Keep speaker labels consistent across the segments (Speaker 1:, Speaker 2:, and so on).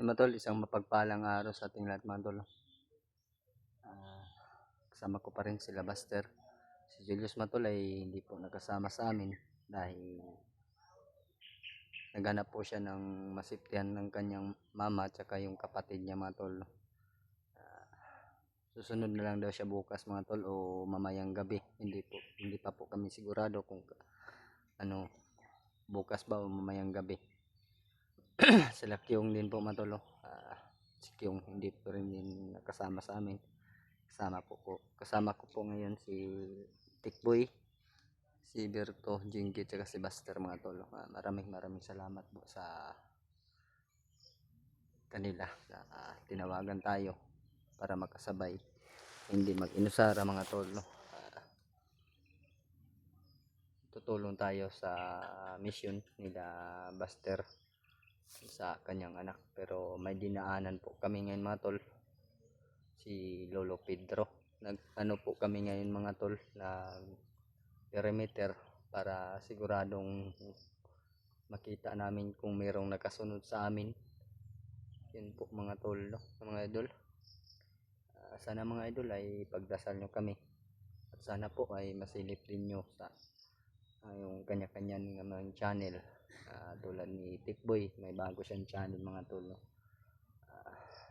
Speaker 1: Mga tol, isang mapagpalang araw sa ating lahat mga tol. Kasama ko pa rin sila Buster. Si Julius Matol ay hindi po nakasama sa amin dahil naghanap po siya ng masiptihan ng kanyang mama at saka yung kapatid niya mga tol. Susunod na lang daw siya bukas mga tol o mamayang gabi. Hindi pa po kami sigurado kung bukas ba o mamayang gabi. Sila Kyung din po mga tol. Si Kyung hindi po rin din nakasama sa amin. Kasama ko po ngayon si Tikboy, si Berto, Jinky, at si Buster mga tol. Maraming salamat po sa kanila. Tinawagan tayo para makasabay, hindi mag-inusara mga tol. Tutulong tayo sa mission nila Buster sa kanyang anak. Pero may dinaanan po kami ngayon mga tol. Si Lolo Pedro. Nag-ano po kami ngayon mga tol na perimeter para siguradong makita namin kung mayroong nakasunod sa amin. Yun po mga tol, no? Mga idol. Sana mga idol ay pagdasal nyo kami. At sana po ay masilip din nyo sa yung kanya-kanya ng channel. Tulad ni Tikboy, may bago siyang channel mga tol, no?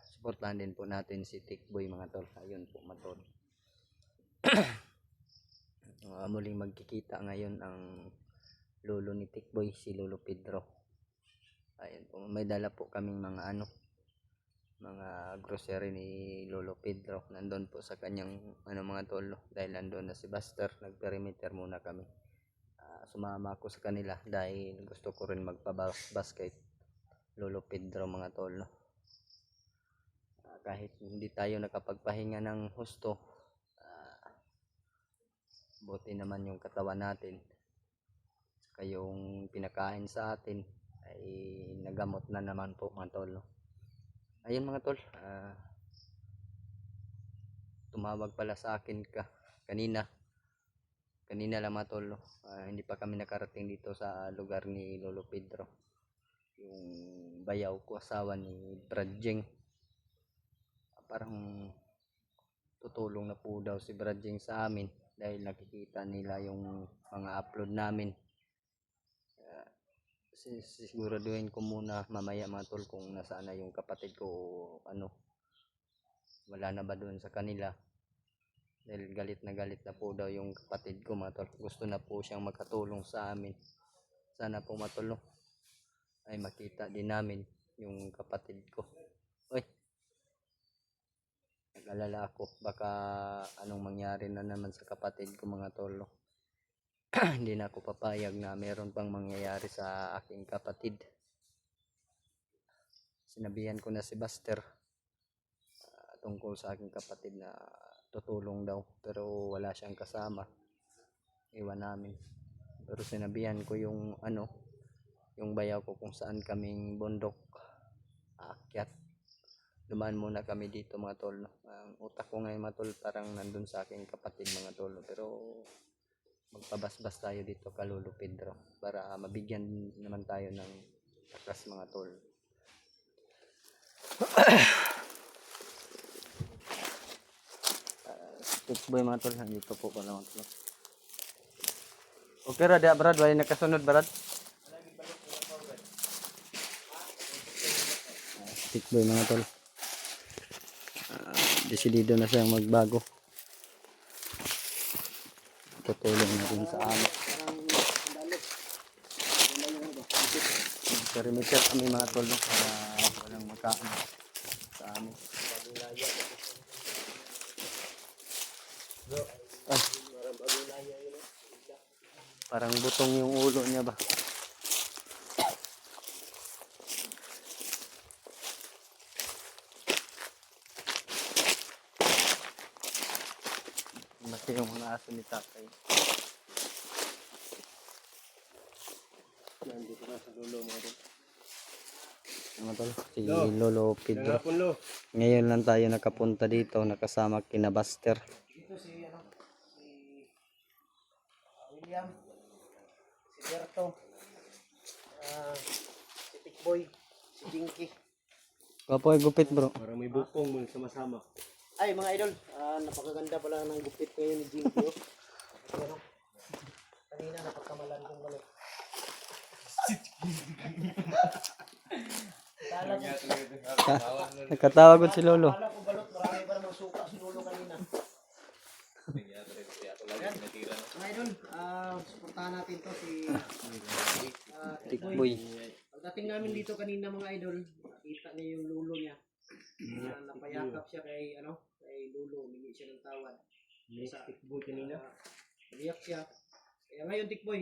Speaker 1: Supportahan din po natin si Tikboy mga tol. Ayun po mga tol. Muling magkikita ngayon ang lolo ni Tikboy, si Lolo Pedro. Ayun po, may dala po kaming mga mga grocery ni Lolo Pedro. Nandun po sa kanyang mga tol, dahil nandun na si Buster. Nag-perimeter muna kami. Sumama ako sa kanila dahil gusto ko rin magpa-basket Lolo Pedro mga tol. Kahit hindi tayo nakapagpahinga ng husto, buti naman yung katawan natin saka yung pinakain sa atin ay nagamot na naman po mga tol. Ayun mga tol, tumawag pala sa akin kanina lang mga tol. Hindi pa kami nakarating dito sa lugar ni Lolo Pedro, yung bayaw ko, asawa ni Brad Jeng. Parang tutulong na po daw si Brad Jeng sa amin dahil nakikita nila yung mga upload namin. Siguraduhin ko muna mamaya mga tol kung nasaan na yung kapatid ko o wala na ba doon sa kanila, dahil galit na po daw yung kapatid ko mga tol. Gusto na po siyang makatulong sa amin. Sana po mga tol ay makita din namin yung kapatid ko. Uy, nag-alala ako baka anong mangyari na naman sa kapatid ko mga tol. Hindi na ako papayag na meron pang mangyayari sa aking kapatid. Sinabihan ko na si Buster tungkol sa aking kapatid na tutulong daw, pero wala siyang kasama, iwan namin. Pero sinabihan ko yung yung bayaw ko kung saan kaming bundok aakyat. Dumaan muna kami dito mga tol. Ang utak ko ngayon mga tol parang nandun sa aking kapatid mga tol, pero magpabasbas tayo dito kay Lolo Pedro para mabigyan naman tayo ng lakas mga tol. Tikboy mga tol, dito po pala mga tol. Okay ra dia Brad, wala nakasunod Brad. Tikboy mga tol. Desidido na siyang magbago. Tutulong na rin sa amin. Perimeter kami mga tol para walang makain sa amin. Ay, parang butong yung ulo niya ba? Mati yung mga aso ni tatay. Nandito na sa dulo mga tol. Si Lolo Pedro. Ngayon lang tayo nakapunta dito, nakasama kina Buster.
Speaker 2: Dito si William, si Berto, si Tikboy, si Jinky.
Speaker 1: Gwapo ay gupit bro.
Speaker 3: Parang may bukong mo sama-sama.
Speaker 2: Ay mga idol, napakaganda pala ng gupit ngayon ni Jinko. Pero, kanina napagkamalan kong balik. Kala ko,
Speaker 1: Nagkatawa ko si Lolo.
Speaker 2: kala ko balot, marami pa namang suka si Lolo kanina. Ayan, mga idol, supportahan natin to si
Speaker 1: Tikboy.
Speaker 2: Pagdating namin dito kanina mga idol, nakita niya yung lulo niya. Napayakap siya kay lulo, humingi siya ng tawad. Sa Tikboy kanina. Umiyak siya. Kaya ngayon Tikboy,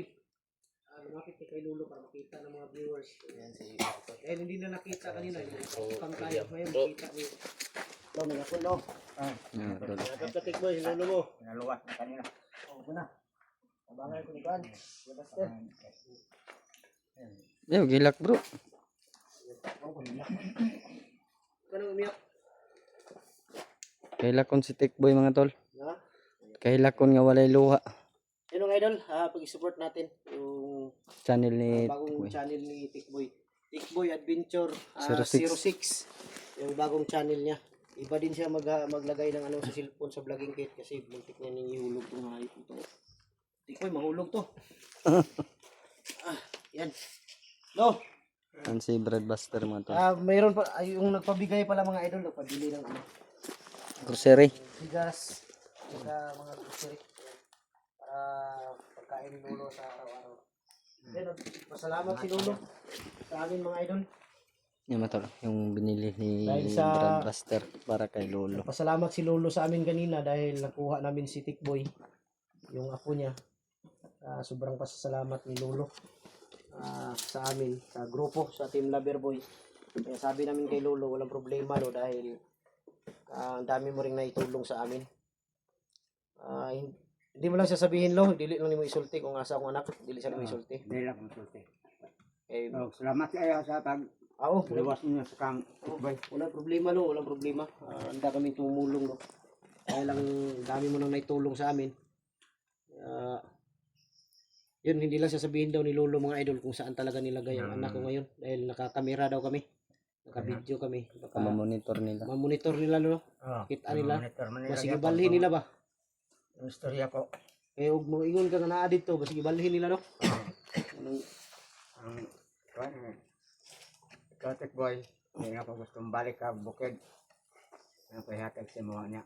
Speaker 2: lumapit ka kay lulo para makita ng mga viewers. Dahil hindi na nakita kanina, yung pang tayo. Ngayon makita niyo. Ito, may ako no.
Speaker 1: Yan, tol.
Speaker 3: Nakap ka Tikboy, yung lolo mo.
Speaker 2: Naluwas na kanina. Oo ko na. Abangan ko ni Ban. Basta.
Speaker 1: Yo, gilak bro.
Speaker 2: Kanang umiyak.
Speaker 1: Kailakon si Tikboy mga tol.
Speaker 2: Ha?
Speaker 1: Kailakon nga walay luha.
Speaker 2: Yun mga idol, pag-support natin yung
Speaker 1: Channel ni
Speaker 2: bagong
Speaker 1: Tikboy.
Speaker 2: channel ni Tikboy. Tikboy Adventure
Speaker 1: 06.
Speaker 2: 06. Yung bagong channel niya. Iba din siya maglagay ng sa cellphone sa vlogging kit kasi muntik na nihulog tong hayop ito. Tikboy, mahulog to. Yan. No.
Speaker 1: Yan si Breadbuster mga tol.
Speaker 2: Mayroon pa yung nagpabigay pala mga idol, nagpabili ng
Speaker 1: Grocery.
Speaker 2: bigas sa mga grocery para pagkain ni Lolo sa araw-araw. Then, pasalamat si Lolo sa amin mga idol.
Speaker 1: Yan mga tol. Yung binili ni
Speaker 2: Dahil sa-
Speaker 1: Breadbuster para kay Lolo.
Speaker 2: Pasalamat si Lolo sa amin kanina dahil nakuha namin si Tikboy, yung apo niya. Sobrang pasalamat ni Lolo sa amin, sa grupo, sa Team Loverboy. Kaya sabi namin kay Lolo, walang problema lo dahil ang dami mo ring naitulong sa amin. Hindi mo lang sasabihin lo, dili lang mo isulti kung asa akong anak, dili siya mo isulti.
Speaker 4: Dahil ako sulti.
Speaker 2: Eh,
Speaker 4: Salamat kayo sa pag-liwas ninyo sa kang Tikboy.
Speaker 2: walang problema lo, walang problema. Handa kami tumulong lo. Dahil lang dami mo nang naitulong sa amin. Yun, hindi lang sasabihin daw ni Lolo mga idol kung saan talaga nilagay ang anak ko ngayon. Dahil nakakamera daw kami. Naka-video kami. Baka
Speaker 1: Mamonitor nila.
Speaker 2: mamonitor nila lo. Kita nila. Basig ibalhin nila ba?
Speaker 4: Ang istorya ko.
Speaker 2: Kaya huwag mo ingon ka nga naa dito. Basig ibalhin nila no. Anong,
Speaker 4: Ikaw Tikboy, hindi nga ko gustong balik ka bukid. Ang pahihatag sa mga niya.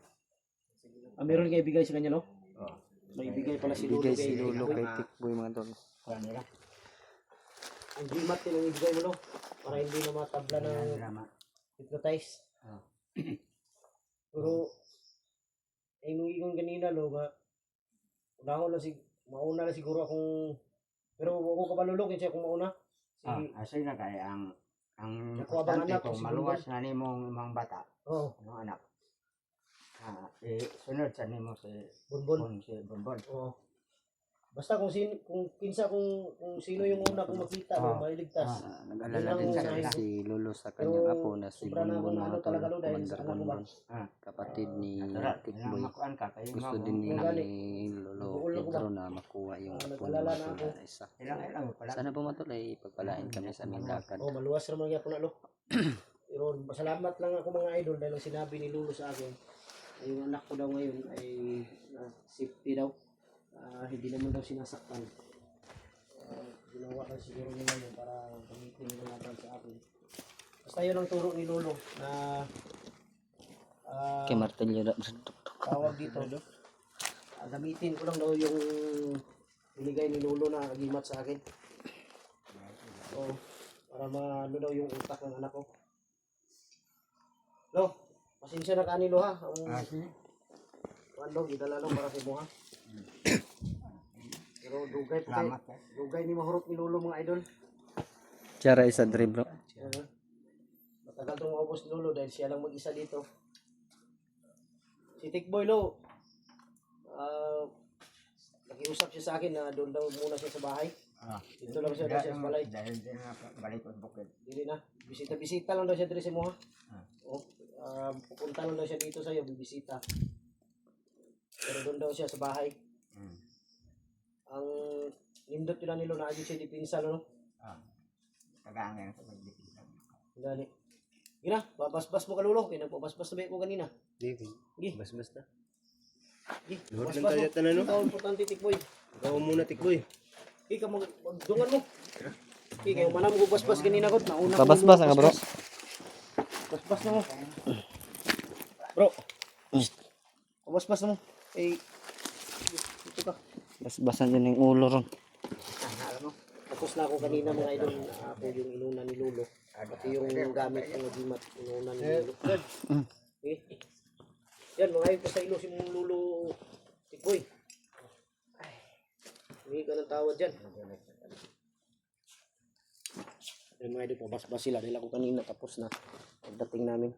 Speaker 2: meron kayo ibigay sa kanya no?
Speaker 4: Oo.
Speaker 2: May ibigay pala si Lolo
Speaker 1: Bigay
Speaker 2: kay
Speaker 1: si Lolo
Speaker 2: Tikboy.
Speaker 1: kay Tikboy mga tol.
Speaker 4: Kuha nila.
Speaker 2: Ang gimat din ang ibigay mo no. Para hindi na matabla ng
Speaker 4: Drama.
Speaker 2: hypnotize.
Speaker 4: Ah.
Speaker 2: Pero nung ingon kanina lo nga unahon na mauna na siguro akong pero ako kabalulok siya kung mauna.
Speaker 4: Asay na kaya ang
Speaker 2: Nakuha bang
Speaker 4: importante
Speaker 2: anak
Speaker 4: kung
Speaker 2: o si
Speaker 4: maluwas na ni mong mga bata.
Speaker 2: Oh,
Speaker 4: Ano anak? Sunod sa nimo si
Speaker 2: bonbon.
Speaker 4: Bonbon.
Speaker 2: Oh. Basta kung sino yung una kung makita no, mailigtas.
Speaker 1: Nag-alala din
Speaker 2: Yun
Speaker 1: sa
Speaker 2: ang
Speaker 1: si Lolo sa kanyang
Speaker 2: Pero
Speaker 1: apo na si
Speaker 2: sobra na
Speaker 1: Bonbon
Speaker 2: akong
Speaker 1: mga tol.
Speaker 2: talaga lo dahil
Speaker 1: Commander
Speaker 2: sa anak ko ba?
Speaker 1: Bonbon.
Speaker 4: Ah.
Speaker 1: Kapatid ni Tikboy.
Speaker 4: Makuan ka kayo
Speaker 1: Gusto
Speaker 4: mo.
Speaker 1: din ni
Speaker 2: Gani.
Speaker 1: Lolo
Speaker 2: Buulo ko ba?
Speaker 1: Pedro na makuha yung apo
Speaker 2: nag-alala na
Speaker 1: na
Speaker 2: ako.
Speaker 1: isa.
Speaker 4: Ilang pala.
Speaker 1: Sana po matol ay pagpalain kami sa aming lakad.
Speaker 2: Oh, maluwas naman gyapon na lo. Pero salamat lang ako mga idol dahil ang sinabi ni Lolo sa akin ay yung anak ko daw ngayon ay safety daw. Hindi naman daw sinasaktan. Ginawa lang siguro nila yun para gamitin nila laban sa akin. Basta yun ang turo ni Lolo na
Speaker 1: Kay Martelio na.
Speaker 2: tawag dito. Gamitin ko lang daw yung binigay ni Lolo na agimat sa akin. So, para maano daw yung utak ng anak ko. Lo, pasensya na kanilo ha.
Speaker 4: Sige.
Speaker 2: Ano, gidala lang para sa mo ha. Pero dugay po
Speaker 4: Salamat.
Speaker 2: dugay ni mahurot ni Lolo mga idol.
Speaker 1: Tsara isa dre bro.
Speaker 2: Matagal itong maubos ni Lolo dahil siya lang mag-isa dito. Si Tikboy lo, nakiusap siya sa akin na doon daw muna siya sa bahay. Dito lang siya sa balay.
Speaker 4: Dahil din na balik ko bukid.
Speaker 2: Dili na. Bisita-bisita lang daw siya dito sa mo ha.
Speaker 4: Ah.
Speaker 2: Pupunta lang daw siya dito sa iyo, bibisita. Pero doon daw siya sa bahay. Ang nindot yun na nilo na adyo siya dipinsa no.
Speaker 4: Tagaangin sa pagdipisan.
Speaker 2: Gani. Gina, babasbas mo ka lulo. Kaya nagpabasbas na ba ko kanina.
Speaker 3: Di,
Speaker 2: Gi.
Speaker 3: bas-bas na.
Speaker 2: Gi,
Speaker 3: Luhod lang
Speaker 2: babasbas
Speaker 3: tayo
Speaker 2: mo.
Speaker 3: tanan, no?
Speaker 2: Ikaw, importante, tikboy.
Speaker 3: Ikaw muna, tikboy.
Speaker 2: Ikaw, magdungan mo. Ikaw, manam ko basbas kanina ko. Nauna ko
Speaker 1: Babasbas
Speaker 2: yung
Speaker 1: ka, bro.
Speaker 2: Basbas na mo. Bro. Babasbas na mo. Eh, ito ka.
Speaker 1: Basbasan din yung ulo ron.
Speaker 2: Alam mo, tapos na ako kanina mga idol. Ako yung inuna ni Lolo. Pati yung gamit ng magimat. Inuna ni Lolo. Okay. Yan mga idol, sa ilo si mong Lolo Tikboy. Hindi ka ng tawad dyan. Yan mga idol, pabasbas sila. Dahil ako kanina tapos na pagdating namin.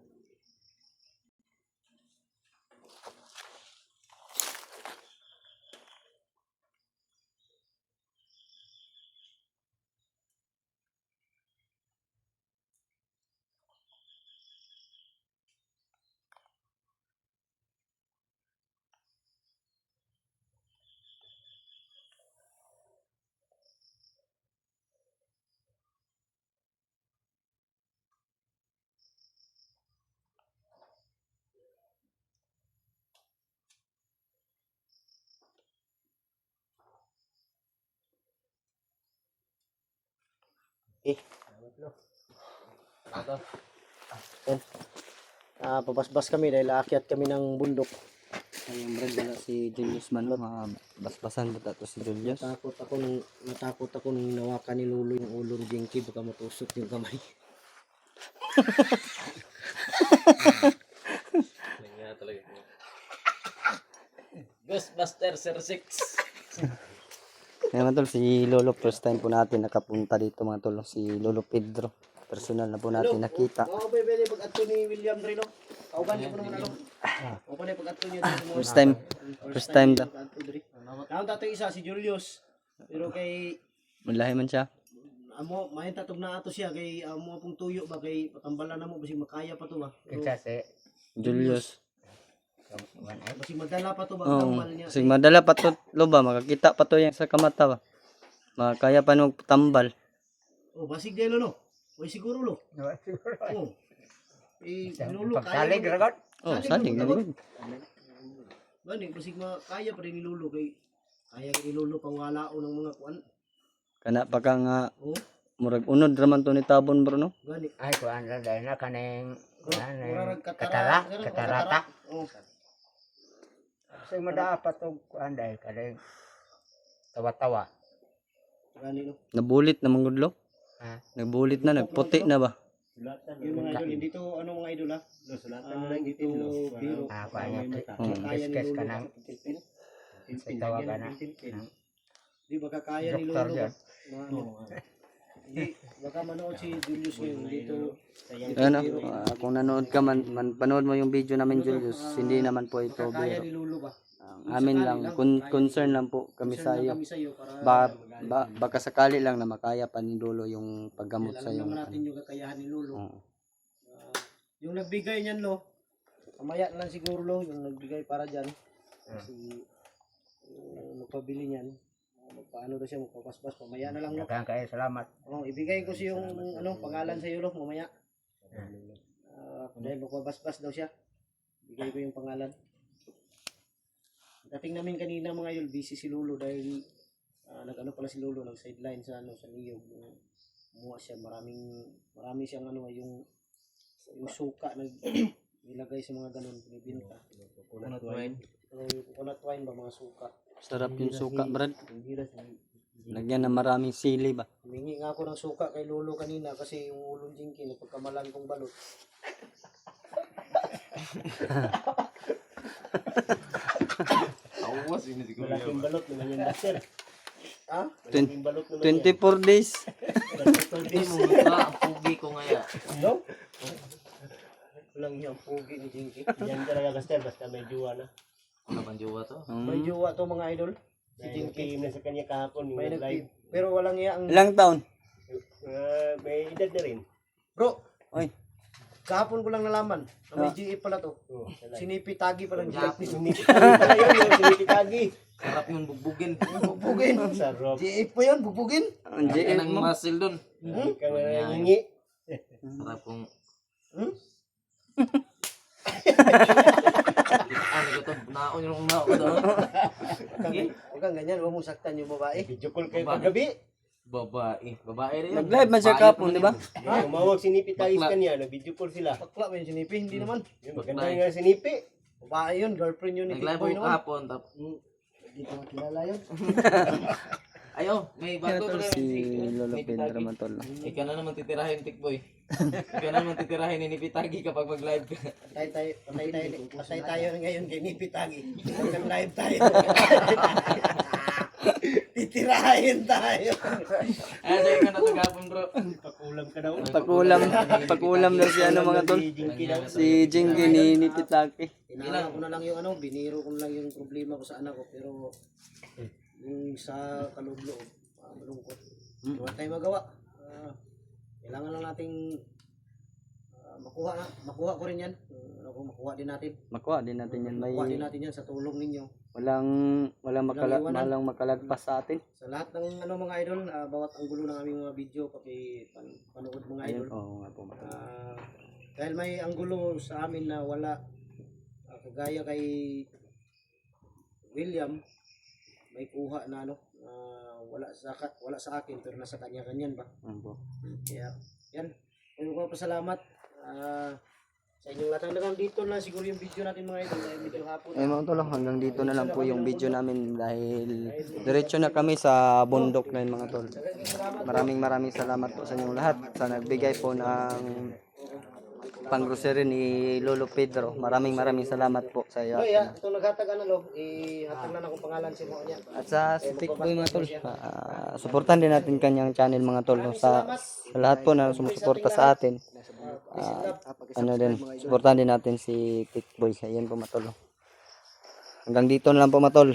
Speaker 2: Okay. Yan. Pabasbas kami dahil aakyat kami ng bundok.
Speaker 1: Ayun, Brad, wala si Julius man. Basbasan ba ito si Julius?
Speaker 2: Natakot ako nung nawakan ni Lolo yung ulo ni Jinky, baka matusok yung kamay. Ghostbuster Sir 6.
Speaker 1: Ngayon mga tol, si Lolo, first time po natin nakapunta dito mga tol. Si Lolo Pedro. Personal na po natin nakita.
Speaker 2: Oo, pwede pag-ato ni William Drino. Kauban niyo po naman ano. Kauban niyo pag-ato niyo dito.
Speaker 1: First time da.
Speaker 2: Naon tato isa si Julius. Pero kay
Speaker 1: Malahi man siya.
Speaker 2: amo mahin tatog na ato siya kay amo pong tuyo ba kay patambalan na mo basig makaya pa to ba. Pero
Speaker 4: Kita si
Speaker 1: Julius.
Speaker 2: basig madala pa to ba
Speaker 1: Oo.
Speaker 2: tambal niya.
Speaker 1: Sige, madala pa to, loba. Makakita pa to yung sa kamata ba. Makakaya pa nung tambal.
Speaker 2: Oh, basig delo no. Oy siguro lo. Oh. Eh Lolo
Speaker 4: Pagsalig ragot.
Speaker 1: Oh, saling na rin.
Speaker 2: Bani basig makaya pa rin ni Lolo kay kaya ni Lolo pang walaon ng mga kuan.
Speaker 1: Kana pa ka nga,
Speaker 2: Oh,
Speaker 1: murag unod raman to ni Tabon bro no?
Speaker 2: gani.
Speaker 4: Ay kuan ra dahil na kaneng
Speaker 2: Murag
Speaker 4: katarata.
Speaker 2: Oh.
Speaker 4: Kasi madapat og kuan dahil kaneng tawa-tawa.
Speaker 2: Gani no.
Speaker 1: Nabulit na manggudlo.
Speaker 4: Ha?
Speaker 1: Nabulit na, nagputi na ba?
Speaker 3: Sulatan
Speaker 2: Yung mga idol, hindi to ano mga idol ha.
Speaker 3: Sulatan mo lang
Speaker 2: Dito
Speaker 3: itin, no?
Speaker 2: biro.
Speaker 4: Kuan niya
Speaker 2: Kaya ni
Speaker 4: kiskes
Speaker 2: Lolo.
Speaker 4: kanang sa tawa ka na.
Speaker 2: Di baka kaya ni
Speaker 4: Doktor
Speaker 2: Lolo.
Speaker 4: yan.
Speaker 2: Hindi, baka manood si Julius ngayon dito.
Speaker 1: Ano, kung nanood ka man, panood mo yung video namin Julius, hindi naman po ito
Speaker 2: Baka kaya
Speaker 1: biro.
Speaker 2: ni Lolo ba?
Speaker 1: Ang amin lang, concern lang po kami sa iyo.
Speaker 2: Kami sa iyo para
Speaker 1: Baka sakali lang na makaya pa ni Lolo yung paggamot sa
Speaker 2: alam
Speaker 1: iyo.
Speaker 2: naman natin yung kakayahan ni Lolo.
Speaker 1: Oo.
Speaker 2: Yung nagbigay niyan lo, mamaya na lang siguro lo, yung nagbigay para dyan. Kasi yung magpabili niyan, magpaano daw siya, magpapaspas, mamaya na lang lo.
Speaker 4: Daghang kayo salamat.
Speaker 2: Oh, ibigay ko siya yung ano, pangalan sa iyo lo, mamaya. Dahil magpapaspas daw siya. Ibigay ko yung pangalan. Dating namin kanina mga idol, busy si Lolo dahil nag-ano pala si Lolo, nag-sideline sa ano sa Niyog. Kumuha siya, marami siyang ano, yung suka nilagay sa mga ganun, binibenta.
Speaker 3: Coconut wine.
Speaker 2: Coconut wine ba, mga suka.
Speaker 1: Sarap yung suka, Brad.
Speaker 2: Hindi na
Speaker 1: Lagyan ng maraming sili ba?
Speaker 2: humingi nga ako ng suka kay Lolo kanina kasi yung ulong Jinky, nagpagkamalan kong balot.
Speaker 3: Malaking balot naman yung master.
Speaker 2: Ha?
Speaker 3: Malaking balot naman yan.
Speaker 1: 24 days.
Speaker 2: Hindi mo
Speaker 5: Ang pugi ko ngaya.
Speaker 2: no? Walang yung pugi ni Jinky.
Speaker 3: Yan talaga master, basta may juwa na.
Speaker 5: Ano man jowa to?
Speaker 2: May jowa to mga idol. Si
Speaker 3: Dahil
Speaker 2: Jinky.
Speaker 3: nagpihim na sa kanya kahapon, yung
Speaker 2: May
Speaker 3: live.
Speaker 2: pero walang iya ang
Speaker 1: Ilang taon?
Speaker 3: May edad na rin.
Speaker 2: bro.
Speaker 1: Oy.
Speaker 2: Kahapon ko lang nalaman na may GF pala to.
Speaker 3: Oh, sa live.
Speaker 2: Sinipitagi pa ng GF ni
Speaker 3: Sinipitagi pala yun, yung sinipitagi.
Speaker 5: Sarap yung bugbugin.
Speaker 2: Bugbugin.
Speaker 3: Sarap.
Speaker 2: GF pa yun, bugbugin.
Speaker 1: Ang
Speaker 5: Kaya
Speaker 1: GF
Speaker 5: ng
Speaker 1: mo.
Speaker 5: muscle dun.
Speaker 3: Hindi ka nga nangingi.
Speaker 5: Sarap kong Ano ko to? Naon yung naon ko doon.
Speaker 2: Huwag kang ganyan, huwag mong saktan yung babae.
Speaker 3: Video call kayo
Speaker 5: Babae.
Speaker 3: paggabi.
Speaker 5: Babae. Babae rin.
Speaker 1: Nag-live man siya kapon, di ba?
Speaker 3: Tumawag si Nipi Tagis
Speaker 5: Bakla.
Speaker 3: kanya, nag-video call sila.
Speaker 2: Bakla ba yung sinipi? Hindi naman.
Speaker 3: Yun, maganda nga si Nipi.
Speaker 2: Babae yun, girlfriend yun ni
Speaker 5: Nag-live
Speaker 2: Tikboy
Speaker 5: ako
Speaker 2: naman.
Speaker 5: kahapon.
Speaker 2: Hindi ko makilala yun.
Speaker 5: Ayo, may bago
Speaker 1: Tol,
Speaker 5: na
Speaker 1: si Lolo Pedro man tol.
Speaker 5: Ikaw na naman titirahin, Tikboy. Ikaw na naman titirahin ni Nipitagi kapag mag-live ka.
Speaker 2: Patay tayo ngayon kay Nipi Tagi. Hanggang live tayo. Titirahin tayo.
Speaker 5: Ah, sa'yo ka na ito kahapon, bro.
Speaker 3: Pakulam ka daw.
Speaker 1: Pakulam daw si ano mga tol.
Speaker 3: Si Jinky daw.
Speaker 1: Si Jinky ni Pitaki.
Speaker 2: Inala ko na lang yung biniro ko na lang yung problema ko sa anak ko. Pero yung sa kaloob-loob, malungkot. Wala tayong magawa. Kailangan lang nating makuha ko rin yan. Makuha din natin.
Speaker 1: Makuha din natin yan. May
Speaker 2: Makuha din natin yan sa tulong ninyo.
Speaker 1: walang makalagpas sa atin.
Speaker 2: Sa lahat ng mga idol, bawat anggulo ng aming mga video, panood mga idol.
Speaker 1: Ayun, oo nga po.
Speaker 2: Dahil may anggulo sa amin na wala, kagaya kay William, may kuha na wala sa akin pero nasa kanya-kanyan ba.
Speaker 1: Opo.
Speaker 2: Kaya yan, pasalamat sa inyong lahat. Hanggang dito na siguro yung video natin mga idol. Dahil medyo hapon.
Speaker 1: Mga tol, hanggang dito na lang po yung video namin dahil diretso na kami sa bundok na mga tol. Maraming salamat po sa inyong lahat sa nagbigay po ng pang-grocery ni Lolo Pedro. Maraming salamat po sa iyo.
Speaker 2: Ito naghatag ihatag na akong pangalan si mo niya.
Speaker 1: At sa Tikboy mga tol, suportahan din natin kanyang channel mga tol. Sa lahat po na sumusuporta sa atin, suportahan din natin si Tikboy. Ayan po mga tol. Hanggang dito na lang po mga tol.